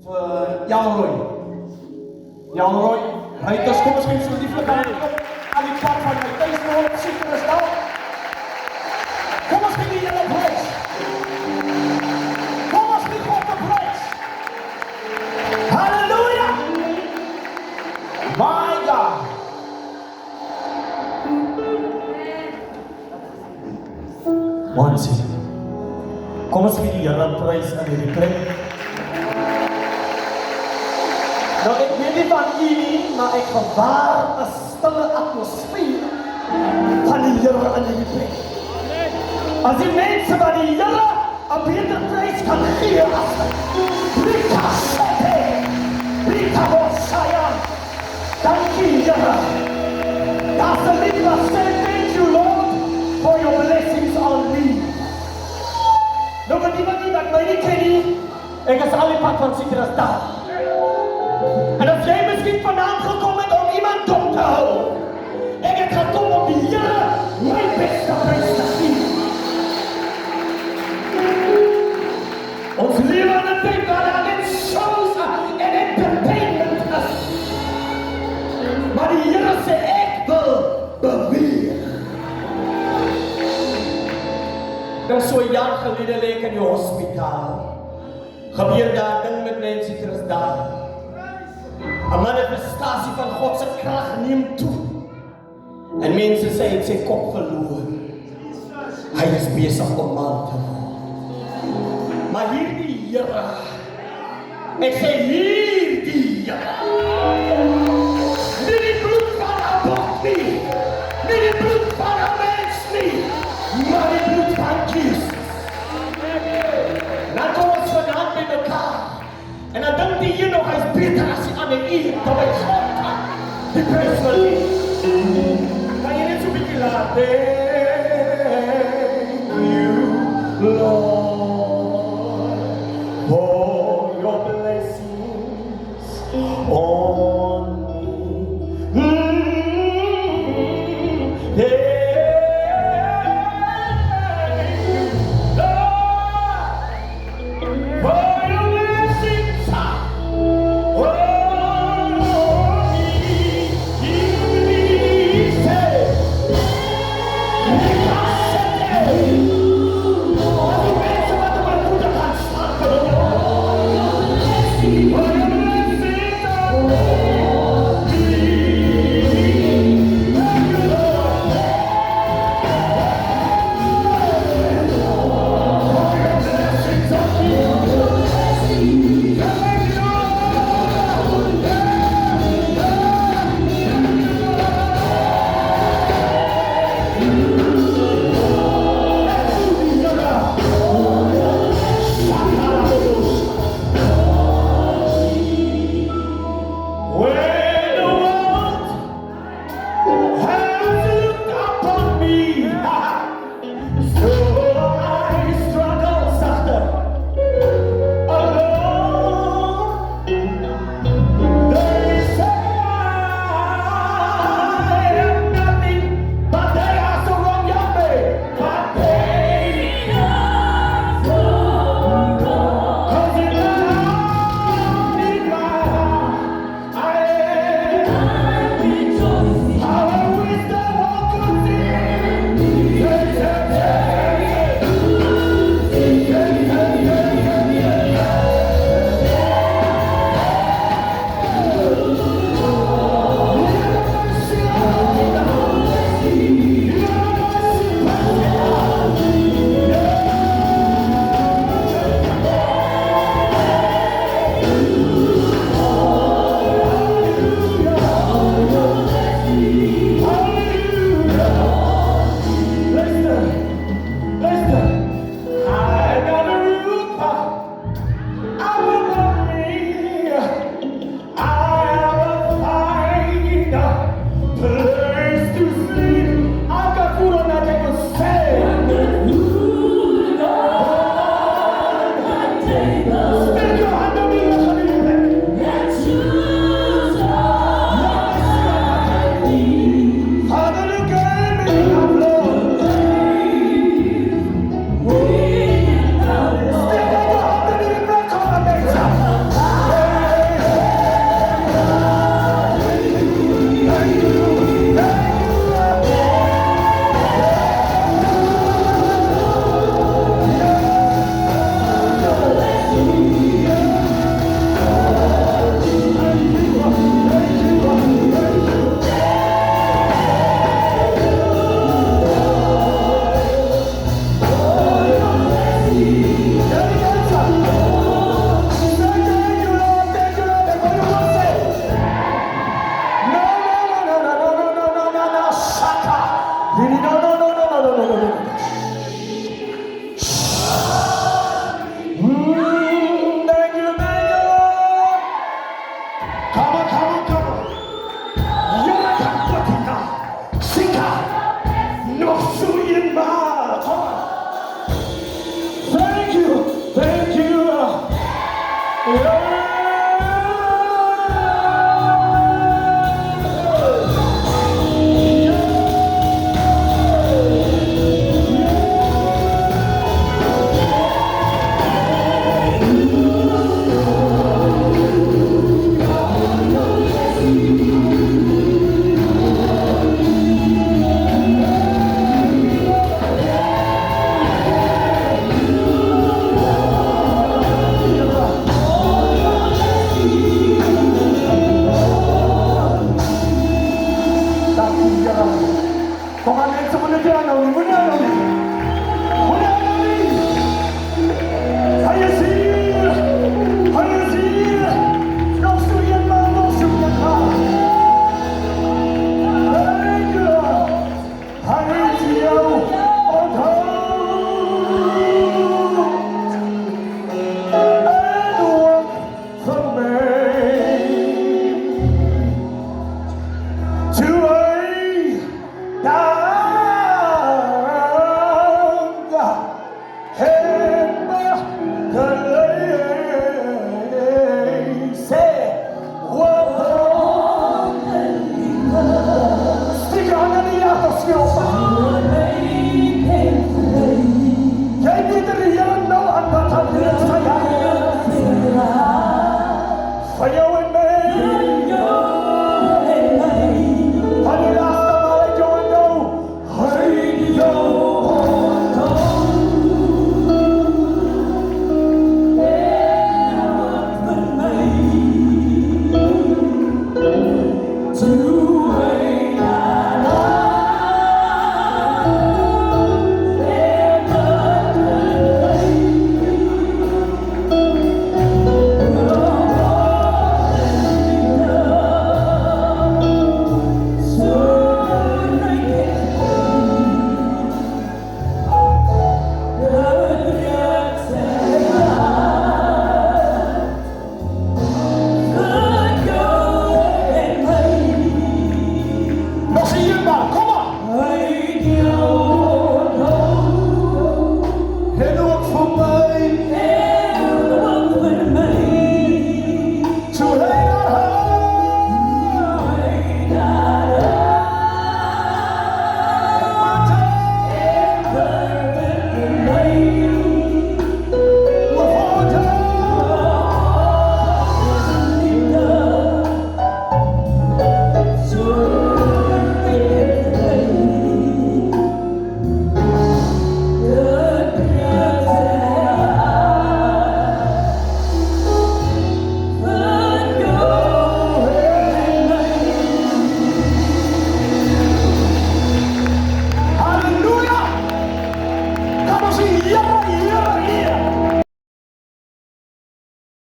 Jan Roy. Jan Roy, Reuters, kom eens even zo lieflijk aan die kant van de feestmoord, ziet er eens nou. Kom eens met die op reis. Kom eens met God op reis. Halleluja. My God. One second. Kom eens met die op reis aan die plek. Nou, ik weet niet van jullie, maar ik gewaar een stille atmosfeer van die Here aan die plek. Als die mensen van die Here een beter prijs kan geven als Rita Sete, Rita Hosea, dank je Here. That's the lied wat say thank you Lord for your blessings on me. Nou, wat die dat mij niet ken nie, ek is al die pad van Citrus daar. En als jij misschien vandaan gekomen bent om iemand dom te houden, ik heb gekomen om die Here mijn beste prijs te geven. Ons leven aan een tijd waar er net shows en entertainment is. Maar die Here sê ek wil beweeg. Nou so 'n jaar gelede lê ek in die hospitaal. Gebeur daar ding met mense terus daar. 'n manifestasie van God se krag neem toe. En mense sê hy het sy kop verloor. Hy is besig om mal te word. Maar hierdie Here, ek sê hierdie Here, nie die bloed van 'n bok nie, nie die bloed van 'n mens nie, maar die bloed van Jesus. Nou kom ons vandaan by mekaar. En dan dink die hier nog, hy is beter as die ander hier, dat hy God kan. Die prijs wil nie. Kan jy net so bykie laat?